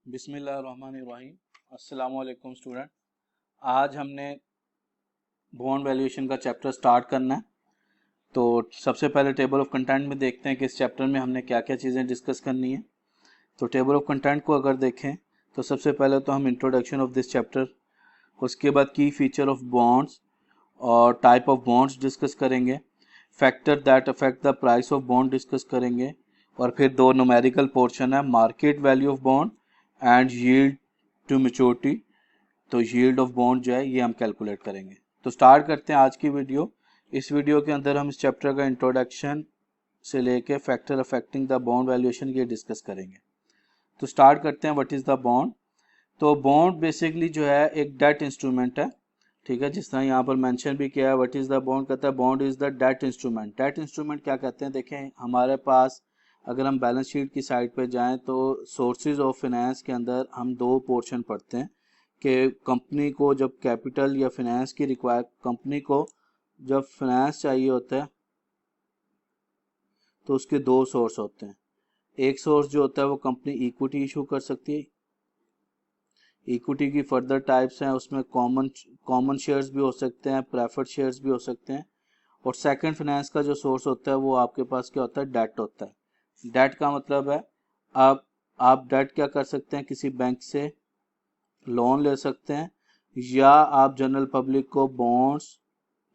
बिस्मिल्लाहिर्रहमानिर्रहीम। अस्सलामुअलैकुम स्टूडेंट। आज हमने बॉन्ड वैल्यूएशन का चैप्टर स्टार्ट करना है। तो सबसे पहले टेबल ऑफ कंटेंट में देखते हैं कि इस चैप्टर में हमने क्या क्या चीज़ें डिस्कस करनी है। तो टेबल ऑफ कंटेंट को अगर देखें तो सबसे पहले तो हम इंट्रोडक्शन ऑफ दिस चैप्टर, उसके बाद की फीचर ऑफ बॉन्ड्स और टाइप ऑफ बॉन्ड्स डिस्कस करेंगे, factor that affect the price of bond discuss करेंगे, और फिर दो न्यूमेरिकल पोर्शन है, market value of bond and yield to maturity. तो यील्ड ऑफ बॉन्ड जो है ये हम कैलकुलेट करेंगे। तो स्टार्ट करते हैं आज की वीडियो। इस वीडियो के अंदर हम इस चैप्टर का इंट्रोडक्शन से लेके factor affecting the bond valuation ये डिस्कस करेंगे। तो स्टार्ट करते हैं, व्हाट इज़ द बॉन्ड। तो बॉन्ड बेसिकली जो है एक डेट इंस्ट्रूमेंट है, ठीक है, जिस तरह यहाँ पर मेंशन भी किया है। व्हाट इज़ द बॉन्ड, कहता है bond is the debt instrument. Debt instrument क्या कहते हैं, देखें हमारे पास अगर हम बैलेंस शीट की साइड पे जाएं तो सोर्सेज ऑफ फाइनेंस के अंदर हम दो पोर्शन पढ़ते हैं कि कंपनी को जब कैपिटल या फाइनेंस की रिक्वायर, कंपनी को जब फाइनेंस चाहिए होता है तो उसके दो सोर्स होते हैं। एक सोर्स जो होता है वो कंपनी इक्विटी इशू कर सकती है। इक्विटी की फर्दर टाइप्स हैं, उसमें कॉमन शेयर्स भी हो सकते हैं, प्रेफर्ड शेयर्स भी हो सकते हैं। और सेकंड फाइनेंस का जो सोर्स होता है वो आपके पास क्या होता है, डेट होता है। डेट का मतलब है आप डेट क्या कर सकते हैं, किसी बैंक से लोन ले सकते हैं, या आप जनरल पब्लिक को बॉन्ड्स,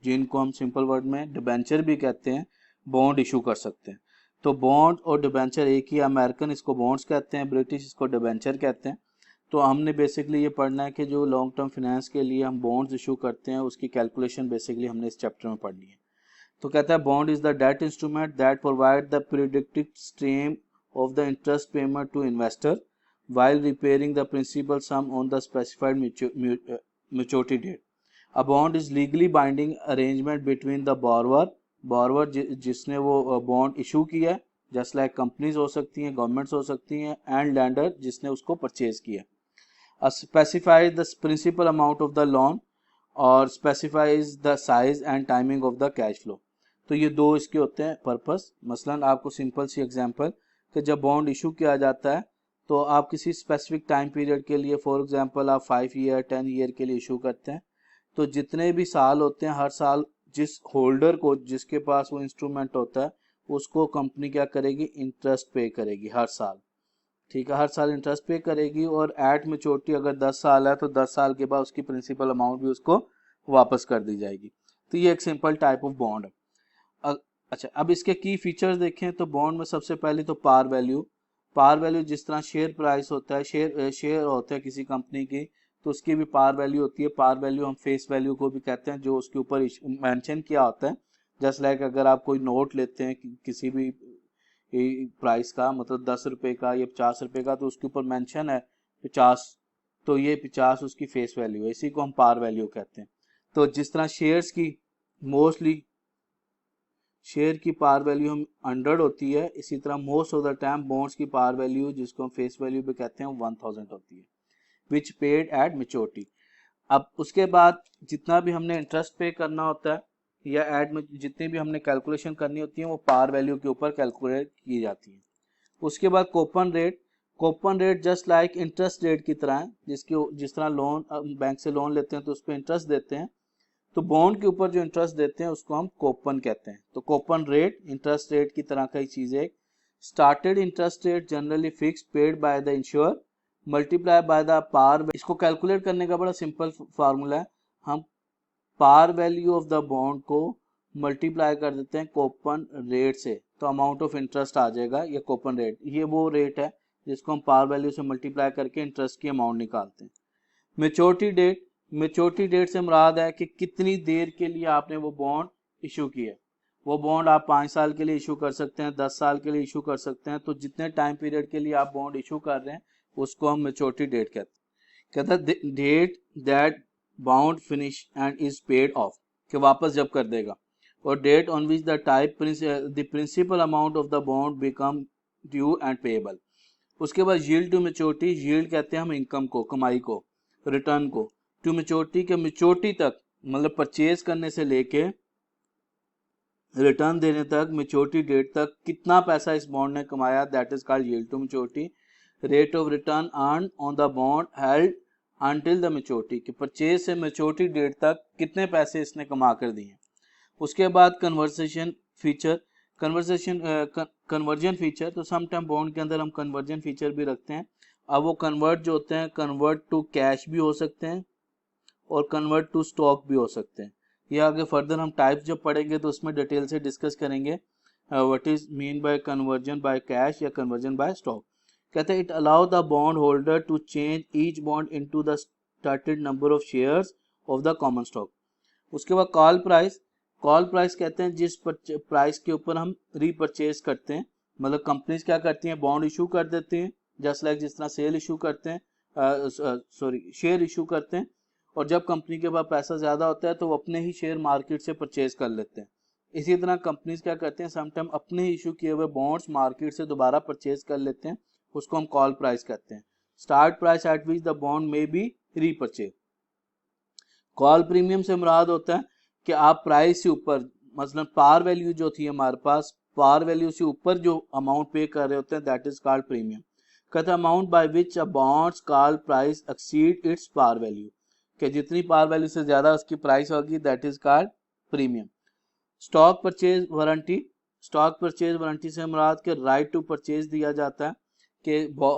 जिनको हम सिंपल वर्ड में डिबेंचर भी कहते हैं, बॉन्ड इशू कर सकते हैं। तो बॉन्ड और डिबेंचर एक ही, अमेरिकन इसको बॉन्ड्स कहते हैं, ब्रिटिश इसको डिबेंचर कहते हैं। तो हमने बेसिकली ये पढ़ना है कि जो लॉन्ग टर्म फाइनेंस के लिए हम बॉन्ड्स इशू करते हैं उसकी कैलकुलेशन बेसिकली हमने इस चैप्टर में पढ़नी है। तो कहता है bond is the debt instrument that provide the predicted stream of the interest payment to investor while repaying the principal sum on the specified maturity date. A bond is legally binding arrangement between the borrower जिसने वो bond issue किया है, just like companies हो सकती हैं, governments हो सकती हैं, एंड लैंडर जिसने उसको परचेज किया। Specifies the principal amount of the loan और specifies the size and timing of the cash flow. तो ये दो इसके होते हैं पर्पस। मसलन आपको सिंपल सी एग्जांपल कि जब बॉन्ड इशू किया जाता है तो आप किसी स्पेसिफिक टाइम पीरियड के लिए, फॉर एग्जांपल आप 5 ईयर 10 ईयर के लिए इशू करते हैं, तो जितने भी साल होते हैं हर साल जिस होल्डर को, जिसके पास वो इंस्ट्रूमेंट होता है, उसको कंपनी क्या करेगी, इंटरेस्ट पे करेगी हर साल, ठीक है, हर साल इंटरेस्ट पे करेगी। और एट मैच्योरिटी अगर 10 साल है तो 10 साल के बाद उसकी प्रिंसिपल अमाउंट भी उसको वापस कर दी जाएगी। तो ये एक सिंपल टाइप ऑफ बॉन्ड है। अच्छा, अब इसके की फीचर्स देखें तो बॉन्ड में सबसे पहले तो पार वैल्यू जिस तरह शेयर प्राइस होता है, शेयर होता है किसी कंपनी की, तो उसकी भी पार वैल्यू होती है। पार वैल्यू हम फेस वैल्यू को भी कहते हैं, जो उसके ऊपर मेंशन किया होता है। जस्ट लाइक अगर आप कोई नोट लेते हैं किसी भी प्राइस का, मतलब 10 रुपए का या 50 रुपए का, तो उसके ऊपर मेंशन है 50, तो ये 50 उसकी फेस वैल्यू है, इसी को हम पार वैल्यू कहते हैं। तो जिस तरह शेयर्स की मोस्टली शेयर की पार वैल्यू हम 100 होती है, इसी तरह most of the time bonds की पार वैल्यू, जिसको हम फेस वैल्यू भी कहते हैं, 1000 होती है, विच पेड एट मैच्योरिटी। अब उसके बाद जितना भी हमने इंटरेस्ट पे करना होता है या एड में जितनी भी हमने कैलकुलेशन करनी होती है वो पार वैल्यू के ऊपर कैलकुलेट की जाती है। उसके बाद Köppen rate just like interest rate की तरह है, जिस तरह लोन बैंक से लोन लेते हैं तो उस पर इंटरेस्ट देते हैं, तो बॉन्ड के ऊपर जो इंटरेस्ट देते हैं उसको हम कोपन कहते हैं। तो कोपन रेट इंटरेस्ट रेट की तरह का ही चीज है। Started interest rate generally fixed paid by the issuer multiply by the par. इसको कैलकुलेट करने का बड़ा सिंपल फार्मूला है, हम par value of the bond को मल्टीप्लाई कर देते हैं कोपन रेट से, तो अमाउंट ऑफ इंटरेस्ट आ जाएगा। ये कोपन रेट, ये वो रेट है जिसको हम पार वैल्यू से मल्टीप्लाई करके इंटरेस्ट की अमाउंट निकालते हैं। मेच्योरिटी डेट से मुराद है कि कितनी देर के लिए आपने वो बॉन्ड इशू किया। वो बॉन्ड आप 5 साल के लिए इशू कर सकते हैं, 10 साल के लिए इशू कर सकते हैं। तो जितने टाइम पीरियड के लिए आप बॉन्ड इशू कर रहे हैं उसको हम मेच्योरिटी डेट कहते हैं। Date that bond finish and is paid off, कि वापस जब कर देगा। और date on which the principal amount of the bond become due and payable. उसके बाद यील्ड टू मेच्योरिटी, यील्ड कहते हैं हम इनकम को, कमाई को, रिटर्न को। टू मेच्योरिटी के मेच्योरिटी तक, मतलब परचेज करने से लेके रिटर्न देने तक, मेच्योरिटी डेट तक कितना पैसा इस बॉन्ड ने कमाया, that is called yield to maturity. Rate of return earn on the bond held until the maturity, कि परचेज से मैच्योरिटी डेट तक कितने पैसे इसने कमा कर दिए। उसके बाद कन्वर्सेशन फीचर, कन्वर्जन फीचर, तो सम टाइम बॉन्ड के अंदर हम कन्वर्जन फीचर भी रखते हैं। अब वो कन्वर्ट जो होते हैं, कन्वर्ट टू कैश भी हो सकते हैं और कन्वर्ट टू स्टॉक भी हो सकते हैं। ये आगे फर्दर हम टाइप्स जब पढ़ेंगे तो उसमें डिटेल से डिस्कस करेंगे what is mean by conversion by cash या कन्वर्जन बाय स्टॉक। कहते हैं it allow the bond holder to change each bond into the started number of shares of the common stock. उसके बाद call price, call price कहते हैं जिस price के ऊपर हम रीपरचेज करते हैं, मतलब कंपनीज क्या करती हैं, बॉन्ड इशू कर देती हैं, जस्ट लाइक जिस तरह सेल इशू करते हैं, शेयर इशू करते हैं, और जब कंपनी के पास पैसा ज्यादा होता है तो वो अपने ही शेयर मार्केट से परचेज कर लेते हैं। इसी तरह कंपनीज क्या करते हैं, समटाइम अपने इशू किए हुए बॉन्ड्स मार्केट से दोबारा परचेज कर लेते हैं, उसको हम कॉल प्राइस कहते हैं। Start price at which the bond में बी रीपरचेज। कॉल प्रीमियम से मुराद होता है कि आप प्राइस से ऊपर, मतलब पार वैल्यू जो थी हमारे पास, पार वैल्यू से ऊपर जो अमाउंट पे कर रहे होते हैं, दैट इज कॉल्ड प्रीमियम। कहता है amount by which a bonds call price exceed its par value, कि जितनी पार वैल्यू से ज्यादा उसकी प्राइस होगी, that is called premium. Stock purchase warranty, stock purchase warranty से मुराद के राइट टू परचेज दिया जाता है कि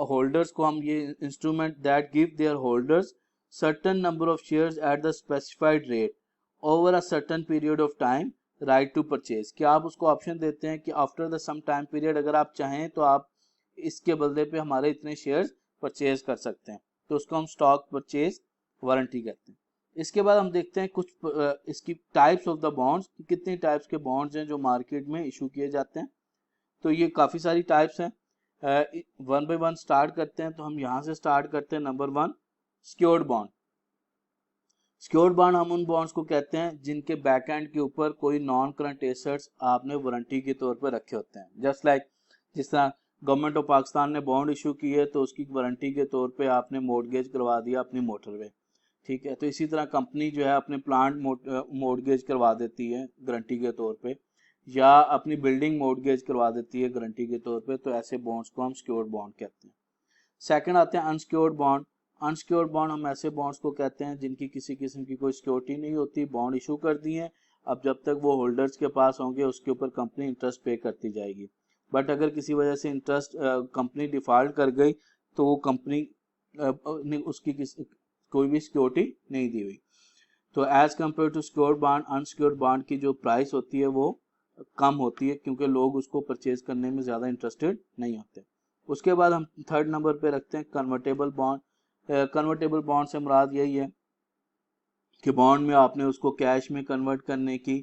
होल्डर्स को हम ये instrument that give their holders certain number of shares at the specified rate over a certain period of time right to purchase, कि आप उसको ऑप्शन देते हैं कि after the some time period अगर आप चाहें तो आप इसके बदले पे हमारे इतने शेयर्स परचेज कर सकते हैं, तो उसको हम स्टॉक परचेज वारंटी कहते हैं। इसके बाद हम देखते हैं कुछ इसकी टाइप्स ऑफ द बॉन्ड्स, कितनी टाइप्स के बॉन्ड्स हैं जो मार्केट में इशू किए जाते हैं। तो ये काफ़ी सारी टाइप्स हैं, वन बाय वन स्टार्ट करते हैं। तो हम यहाँ से स्टार्ट करते हैं। Number 1 secured bond. Secured bond हम उन बॉन्ड्स को कहते हैं जिनके बैक एंड के ऊपर कोई नॉन करंट एसेट्स आपने वारंटी के तौर पर रखे होते हैं, जस्ट लाइक जिस तरह गवर्नमेंट ऑफ पाकिस्तान ने बॉन्ड इशू की है तो उसकी वारंटी के तौर पे आपने मॉर्गेज करवा दिया अपनी मोटरवे, ठीक है। तो इसी तरह कंपनी जो है अपने प्लांट मॉर्गेज करवा देती है गारंटी के तौर पे, या अपनी बिल्डिंग मॉर्गेज करवा देती है गारंटी के तौर पे, तो ऐसे बॉन्ड्स को हम सिक्योर्ड बॉन्ड कहते हैं। सेकंड आते हैं अनसिक्योर्ड बॉन्ड। अनसिक्योर्ड बॉन्ड हम ऐसे बॉन्ड्स को कहते हैं जिनकी किसी किस्म की कोई सिक्योरिटी नहीं होती, बॉन्ड इशू कर दी है, अब जब तक वो होल्डर्स के पास होंगे उसके ऊपर कंपनी इंटरेस्ट पे करती जाएगी, बट अगर किसी वजह से इंटरेस्ट कंपनी डिफॉल्ट कर गई तो वो कंपनी ने उसकी कोई भी सिक्योरिटी नहीं दी हुई। तो as compare to secured bond, unsecured bond की जो प्राइस होती है वो कम होती है क्योंकि लोग उसको परचेज करने में ज़्यादा इंटरेस्टेड नहीं होते। उसके बाद हम थर्ड नंबर पे रखते हैं कन्वर्टेबल बॉन्ड। कन्वर्टेबल बॉन्ड से मुराद यही है कि बॉन्ड में आपने उसको कैश में कन्वर्ट करने की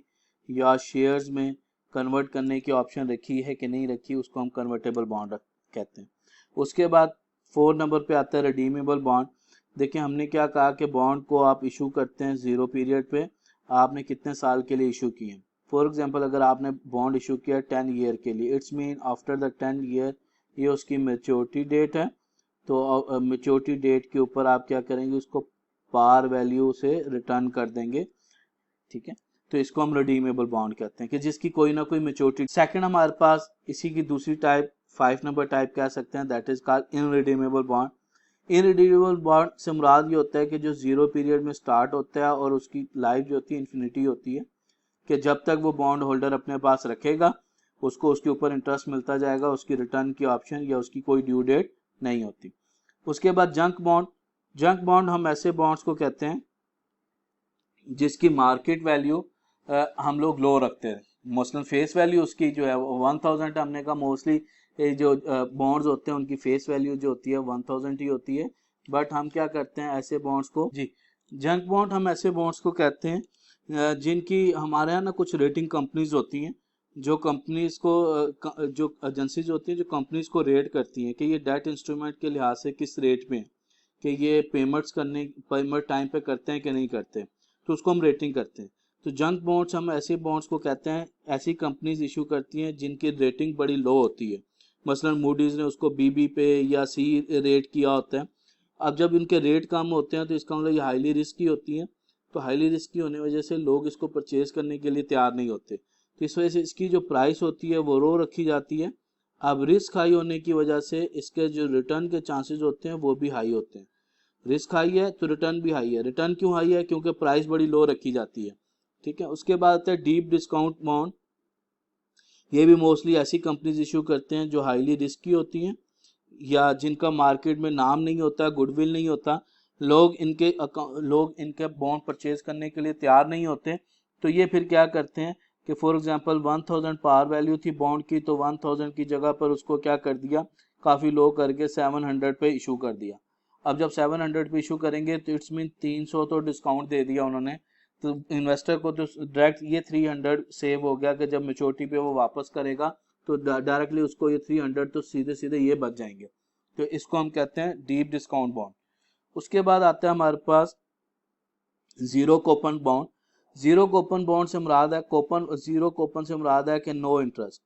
या शेयर्स में कन्वर्ट करने की ऑप्शन रखी है कि नहीं रखी, उसको हम कन्वर्टेबल बॉन्ड कहते हैं। उसके बाद 4 नंबर पे आता है रिडीमेबल बॉन्ड। देखिए हमने क्या कहा कि बॉन्ड को आप इशू करते हैं 0 पीरियड पे, आपने कितने साल के लिए इशू किए। फॉर एग्जांपल अगर आपने बॉन्ड इशू किया 10 ईयर के लिए, it's mean after the 10 year ये उसकी मैच्योरिटी डेट है, तो मैच्योरिटी डेट के ऊपर आप क्या करेंगे, उसको पार वैल्यू से रिटर्न कर देंगे, ठीक है। तो इसको हम रिडीमेबल बॉन्ड कहते हैं कि जिसकी कोई ना कोई मैच्योरिटी। सेकंड हमारे पास इसी की दूसरी टाइप 5 नंबर टाइप कह सकते हैं, that is called irredeemable bond. Irredeemable bond से मुराद ये होता है कि जो 0 पीरियड में स्टार्ट होता है और उसकी लाइफ जो होती है इन्फिनिटी होती है, कि जब तक वो बॉन्ड होल्डर अपने पास रखेगा उसको उसके ऊपर इंटरेस्ट मिलता जाएगा, उसकी रिटर्न की ऑप्शन या उसकी कोई ड्यू डेट नहीं होती। उसके बाद जंक बॉन्ड। जंक बॉन्ड हम ऐसे बॉन्ड्स को कहते हैं जिसकी मार्केट वैल्यू हम लोग लो रखते हैं, मसलन फेस वैल्यू उसकी जो है 1000, हमने कहा मोस्टली जो बॉन्ड्स होते हैं उनकी फेस वैल्यू जो होती है 1000 ही होती है, बट हम क्या करते हैं ऐसे बॉन्ड्स को, जी जंक बॉन्ड हम ऐसे बॉन्ड्स को कहते हैं जिनकी हमारे यहाँ ना कुछ रेटिंग कंपनीज होती हैं जो कंपनीज को जो एजेंसीज होती हैं जो कंपनीज को रेट करती हैं कि ये डेट इंस्ट्रूमेंट के लिहाज से किस रेट पे है, कि ये पेमेंट टाइम पे करते हैं कि नहीं करते, तो उसको हम रेटिंग करते हैं। तो जंक बॉन्ड्स हम ऐसे बॉन्ड्स को कहते हैं, ऐसी कंपनीज इशू करती हैं जिनकी रेटिंग बड़ी लो होती है, मसलन मूडीज ने उसको बीबी पे या सी रेट किया होता है। अब जब इनके रेट कम होते हैं तो इसका मतलब ये हाईली रिस्की होती है, तो हाईली रिस्की होने की वजह से लोग इसको परचेज करने के लिए तैयार नहीं होते, तो इस वजह से इसकी जो प्राइस होती है वो रो रखी जाती है। अब रिस्क हाई होने की वजह से इसके जो रिटर्न के चांसेस होते हैं वो भी हाई होते हैं। रिस्क हाई है तो रिटर्न भी हाई है। रिटर्न क्यों हाई है? क्योंकि प्राइस बड़ी लो रखी जाती है। ठीक है, उसके बाद आता है डीप डिस्काउंट बॉन्ड। ये भी मोस्टली ऐसी कंपनीज इशू करते हैं जो हाईली रिस्की होती हैं या जिनका मार्केट में नाम नहीं होता, गुडविल नहीं होता, लोग इनके बॉन्ड परचेज करने के लिए तैयार नहीं होते। तो ये फिर क्या करते हैं कि फॉर एग्जांपल 1000 पार वैल्यू थी बॉन्ड की, तो 1000 की जगह पर उसको क्या कर दिया, काफ़ी लो करके 700 पे इशू कर दिया। अब जब 700 पे इशू करेंगे तो इट्स मीन 300 तो डिस्काउंट दे दिया उन्होंने, तो इन्वेस्टर को तो डायरेक्ट ये 300 सेव हो गया कि जब मेच्योरिटी पे वो वापस करेगा तो डायरेक्टली उसको ये 300 तो सीधे सीधे ये बच जाएंगे। तो इसको हम कहते हैं डीप डिस्काउंट बॉन्ड। उसके बाद आता है हमारे पास zero coupon bond. Zero coupon bond से मुराद है जीरो कोपन से मुराद है कि नो इंटरेस्ट।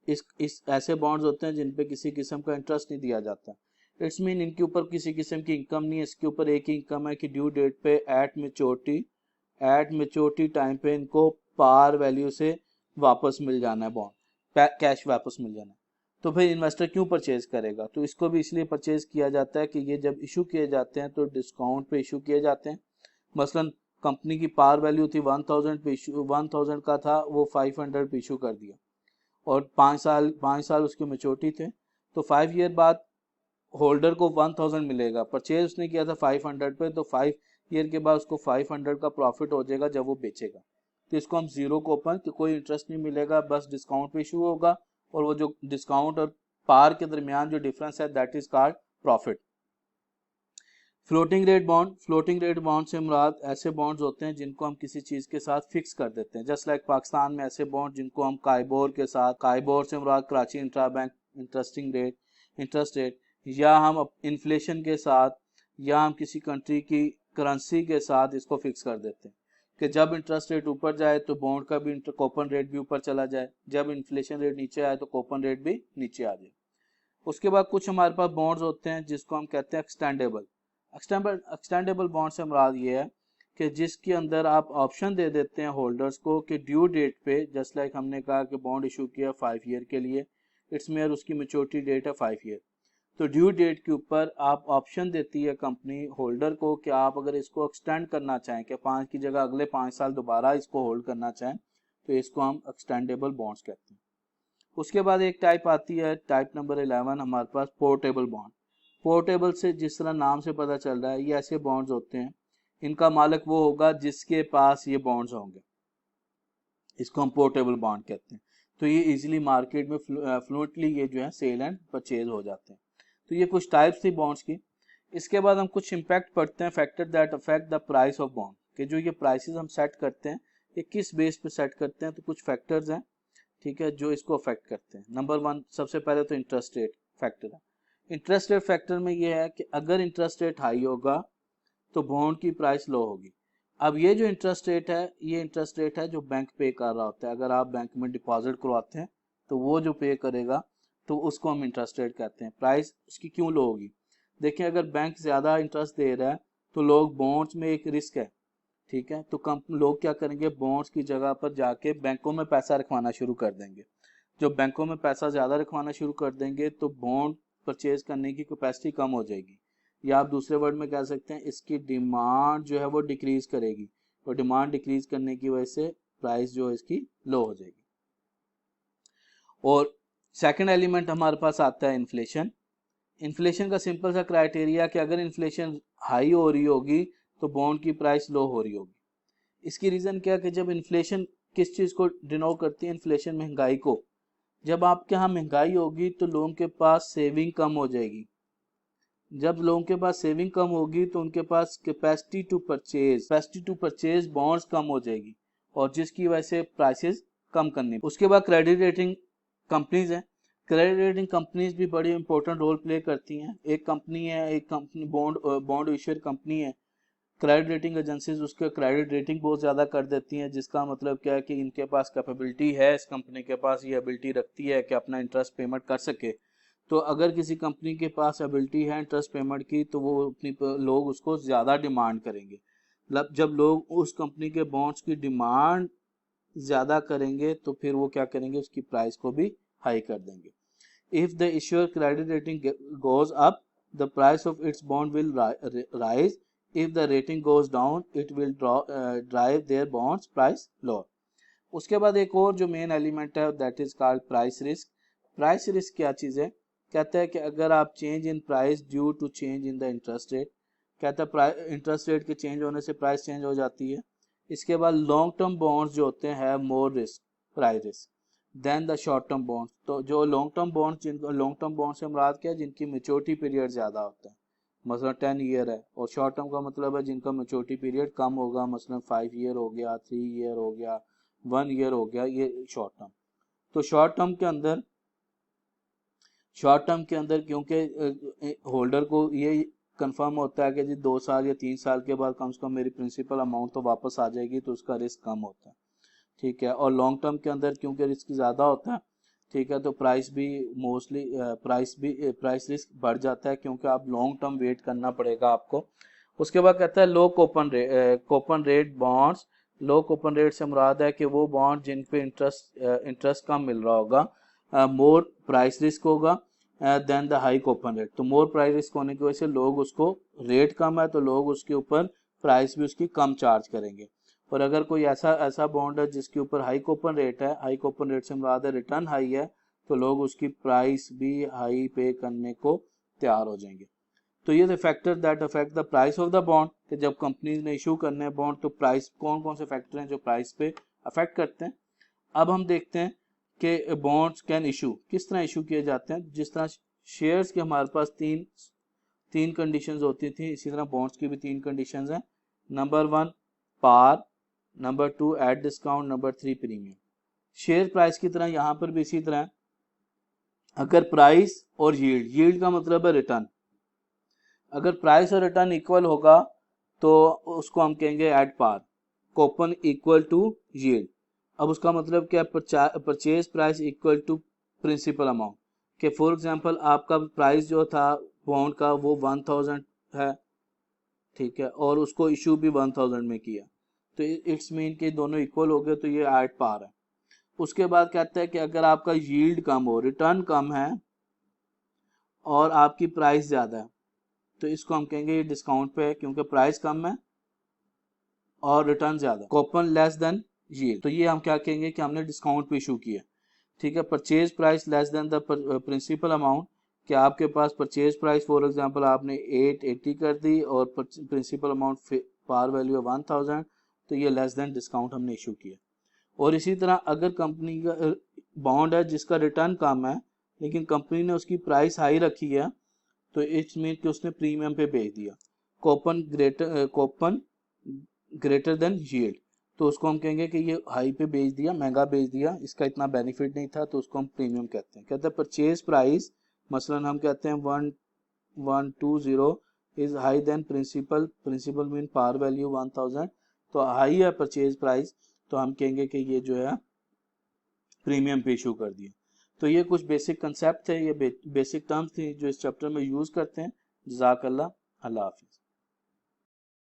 इस ऐसे बॉन्ड्स होते हैं जिन पे किसी किस्म का इंटरेस्ट नहीं दिया जाता। इट्स मीन इनके ऊपर किसी किस्म की इनकम नहीं है, इसके ऊपर एक ही इनकम है कि ड्यू डेट पे एट मेच्योरिटी टाइम पे इनको पार वैल्यू से वापस मिल जाना है, बॉन्ड कैश वापस मिल जाना है। तो फिर इन्वेस्टर क्यों परचेज करेगा? तो इसको भी इसलिए परचेज किया जाता है कि ये जब इशू किए जाते हैं तो डिस्काउंट पे इशू किए जाते हैं। मसलन कंपनी की पार वैल्यू थी 1000 पे इशू 1000 का था, वो 500 पे इशू कर दिया और 5 साल उसकी मेच्योरिटी थे, तो 5 ईयर बाद होल्डर को 1000 मिलेगा। परचेज उसने किया था 500 पे, तो 5 ईयर के बाद उसको 500 का प्रॉफिट हो जाएगा जब वो बेचेगा। तो इसको हम जीरो कोपन, कि कोई इंटरेस्ट नहीं मिलेगा, बस डिस्काउंट पे इशू होगा और वो जो डिस्काउंट और पार के दरमियान जो डिफरेंस है that is called profit. Floating rate bond से मुराद ऐसे बॉन्ड्स होते हैं जिनको हम किसी चीज के साथ फिक्स कर देते हैं। जस्ट लाइक पाकिस्तान में ऐसे बॉन्ड जिनको हम काइबोर से मुराद Karachi intra bank interest rate, या हम इन्फ्लेशन के साथ, या हम किसी कंट्री की करेंसी के साथ इसको फिक्स कर देते हैं कि जब इंटरेस्ट रेट ऊपर जाए तो बॉन्ड का भी कोपन रेट भी ऊपर चला जाए, जब इन्फ्लेशन रेट नीचे आए तो कोपन रेट भी नीचे आ जाए। उसके बाद कुछ हमारे पास बॉन्ड्स होते हैं जिसको हम कहते हैं एक्सटेंडेबल बॉन्ड से मुराद ये है कि जिसके अंदर आप ऑप्शन दे देते हैं होल्डर्स को कि ड्यू डेट पे, जस्ट लाइक हमने कहा कि बॉन्ड इशू किया 5 ईयर के लिए, इट्स मेयर उसकी मेच्योरिटी डेट है 5 ईयर, तो ड्यू डेट के ऊपर आप ऑप्शन देती है कंपनी होल्डर को कि आप अगर इसको एक्सटेंड करना चाहें कि 5 की जगह अगले 5 साल दोबारा इसको होल्ड करना चाहें, तो इसको हम एक्सटेंडेबल बॉन्ड्स कहते हैं। उसके बाद एक टाइप आती है, टाइप नंबर 11 हमारे पास पोर्टेबल बॉन्ड। पोर्टेबल से जिस तरह नाम से पता चल रहा है ये ऐसे बॉन्ड्स होते हैं, इनका मालिक वो होगा जिसके पास ये बॉन्ड्स होंगे, इसको हम पोर्टेबल बॉन्ड कहते हैं। तो ये इजीली मार्केट में फ्लुएंटली ये जो है सेल एंड परचेज हो जाते हैं। तो ये कुछ टाइप्स थी बॉन्ड्स की। इसके बाद हम कुछ इम्पैक्ट पढ़ते हैं, factor that affect the price of bond, कि जो ये प्राइसेस हम सेट करते हैं ये किस बेस पे सेट करते हैं। तो कुछ फैक्टर्स हैं, ठीक है, जो इसको अफेक्ट करते हैं। नंबर 1 सबसे पहले तो इंटरेस्ट रेट फैक्टर है। इंटरेस्ट रेट फैक्टर में ये है कि अगर इंटरेस्ट रेट हाई होगा तो बॉन्ड की प्राइस लो होगी। अब ये जो इंटरेस्ट रेट है, ये इंटरेस्ट रेट है जो बैंक पे कर रहा होता है। अगर आप बैंक में डिपॉजिट करवाते हैं तो वो जो पे करेगा तो उसको हम इंटरेस्ट रेट कहते हैं। प्राइस उसकी क्यों लो होगी? देखिए, अगर बैंक ज्यादा इंटरेस्ट दे रहा है तो लोग बॉन्ड्स में एक रिस्क है, ठीक है, तो लोग क्या करेंगे, बॉन्ड्स की जगह पर जाके बैंकों में पैसा रखवाना शुरू कर देंगे। जब बैंकों में पैसा ज्यादा रखवाना शुरू कर देंगे तो बॉन्ड परचेज करने की कैपेसिटी कम हो जाएगी, या आप दूसरे वर्ड में कह सकते हैं इसकी डिमांड जो है वो डिक्रीज करेगी, और डिमांड डिक्रीज करने की वजह से प्राइस जो है इसकी लो हो जाएगी। और सेकंड एलिमेंट हमारे पास आता है इन्फ्लेशन। इन्फ्लेशन का सिंपल सा क्राइटेरिया कि अगर इन्फ्लेशन हाई हो रही होगी तो बॉन्ड की प्राइस लो हो रही होगी। इसकी रीजन क्या कि जब इन्फ्लेशन किस चीज को डिनोट करती है, इन्फ्लेशन महंगाई को। जब आपके यहाँ महंगाई होगी तो लोगों के पास सेविंग कम हो जाएगी। जब लोगों के पास सेविंग कम होगी तो उनके पास कैपेसिटी टू परचेज बॉन्ड्स कम हो जाएगी, और जिसकी वजह से प्राइसेस कम करनी। उसके बाद क्रेडिट रेटिंग कंपनीज हैं। क्रेडिट रेटिंग कंपनीज भी बड़ी इंपॉर्टेंट रोल प्ले करती हैं। एक कंपनी बॉन्ड इश्यूर कंपनी है, क्रेडिट रेटिंग एजेंसीज उसके क्रेडिट रेटिंग बहुत ज़्यादा कर देती हैं, जिसका मतलब क्या है कि इनके पास कैपेबिलिटी है, इस कंपनी के पास ये एबिलिटी रखती है कि अपना इंटरेस्ट पेमेंट कर सके। तो अगर किसी कंपनी के पास एबिलिटी है इंटरेस्ट पेमेंट की तो वो लोग उसको ज़्यादा डिमांड करेंगे। मतलब जब लोग उस कंपनी के बॉन्ड्स की डिमांड ज़्यादा करेंगे तो फिर वो क्या करेंगे, उसकी प्राइस को भी हाई कर देंगे। If the issuer credit rating goes up, the price of its bond will rise. If the rating goes down, it will drive their bonds price lower. उसके बाद एक और जो मेन एलिमेंट है that is called price risk. Price risk क्या चीज़ है? कहता है कि अगर आप change in price due to change in the interest rate, कहता है इंटरेस्ट रेट के चेंज होने से प्राइस चेंज हो जाती है. इसके बाद लॉन्ग टर्म बॉन्ड्स जो होते हैं more risk, price risk than the short term bonds. तो जो लॉन्ग टर्म बॉन्ड्स, जिनको लॉन्ग टर्म बॉन्ड से मुराद क्या है? जिनकी मेच्योरिटी पीरियड ज़्यादा होता है, मसलन 10 ईयर है. और शॉर्ट टर्म का मतलब है जिनका मेच्योरिटी पीरियड कम होगा, मसलन 5 ईयर हो गया, 3 ईयर हो गया, 1 ईयर हो गया, ये शॉर्ट टर्म. तो शॉर्ट टर्म के अंदर क्योंकि होल्डर को ये कंफर्म होता है कि जी 2 साल या 3 साल के बाद कम से कम मेरी प्रिंसिपल अमाउंट तो वापस आ जाएगी, तो उसका रिस्क कम होता है. ठीक है. और लॉन्ग टर्म के अंदर क्योंकि रिस्क ज़्यादा होता है, ठीक है, तो प्राइस भी मोस्टली प्राइस रिस्क बढ़ जाता है क्योंकि आप लॉन्ग टर्म वेट करना पड़ेगा आपको. उसके बाद कहता है लो कूपन रेट बॉन्ड्स. लो कूपन रेट से मुराद है कि वो बॉन्ड जिन पे इंटरेस्ट कम मिल रहा होगा, मोर प्राइस रिस्क होगा than the high coupon rate. तो मोर प्राइस रिस्क होने की वजह से लोग उसको, रेट कम है तो लोग उसके ऊपर प्राइस भी उसकी कम चार्ज करेंगे. और अगर कोई ऐसा बॉन्ड है जिसके ऊपर हाई कूपन रेट है, हाई कूपन रेट से मुराद है रिटर्न हाई है, तो लोग उसकी प्राइस भी हाई पे करने को तैयार हो जाएंगे. तो ये the factor that affect the price of the bond, कि जब कंपनी ने इशू करने हैं बॉन्ड तो प्राइस, कौन कौन से फैक्टर हैं जो प्राइस पे अफेक्ट करते हैं. अब हम देखते हैं कि बॉन्ड्स कैन इशू, किस तरह इशू किए जाते हैं. जिस तरह शेयर्स के हमारे पास तीन कंडीशंस होती थी, इसी तरह बॉन्ड्स की भी 3 कंडीशंस हैं. Number 1 par, number 2 at discount, number 3 premium. Share price की तरह यहाँ पर भी इसी तरह, अगर प्राइस और यील्ड का मतलब है रिटर्न, अगर प्राइस और रिटर्न इक्वल होगा तो उसको हम कहेंगे at par. Coupon equal to yield. अब उसका मतलब क्या? Purchase price equal to principal amount. कि फॉर एग्जांपल आपका प्राइस जो था बॉन्ड का वो 1000 है, ठीक है, और उसको इशू भी 1000 में किया, तो इट्स मीन कि दोनों इक्वल हो गए, तो ये एट पार है. उसके बाद कहता है कि अगर आपका यील्ड कम हो, रिटर्न कम है और आपकी प्राइस ज़्यादा है, तो इसको हम कहेंगे ये डिस्काउंट पे है क्योंकि प्राइस कम है और रिटर्न ज़्यादा. कूपन लेस देन यील्ड, तो ये हम क्या कहेंगे कि हमने डिस्काउंट पे इशू किया. ठीक है. Purchase price less than the principal amount, कि आपके पास परचेज प्राइस फॉर एग्जांपल आपने 880 कर दी और प्रिंसिपल अमाउंट पार वैल्यू है 1000, तो ये लेस देन डिस्काउंट हमने इशू किया. और इसी तरह अगर कंपनी का बॉन्ड है जिसका रिटर्न कम है लेकिन कंपनी ने उसकी प्राइस हाई रखी है, तो इट्स मीन कि उसने प्रीमियम पे बेच दिया. कूपन ग्रेटर देन यील्ड, तो उसको हम कहेंगे कि ये हाई पे बेच दिया, महंगा बेच दिया, इसका इतना बेनिफिट नहीं था, तो उसको हम प्रीमियम कहते हैं. कहते हैं परचेज प्राइस, मसलन हम कहते हैं 1120 is high than principal mean par value 1000, तो हाई है परचेज प्राइस, तो हम कहेंगे कि ये जो है प्रीमियम पे इशू कर दिया. तो ये कुछ बेसिक कंसेप्ट थे, ये बेसिक टर्म्स थी जो इस चैप्टर में यूज़ करते हैं. जज़ाकल्लाह, अल्लाह हाफिज़.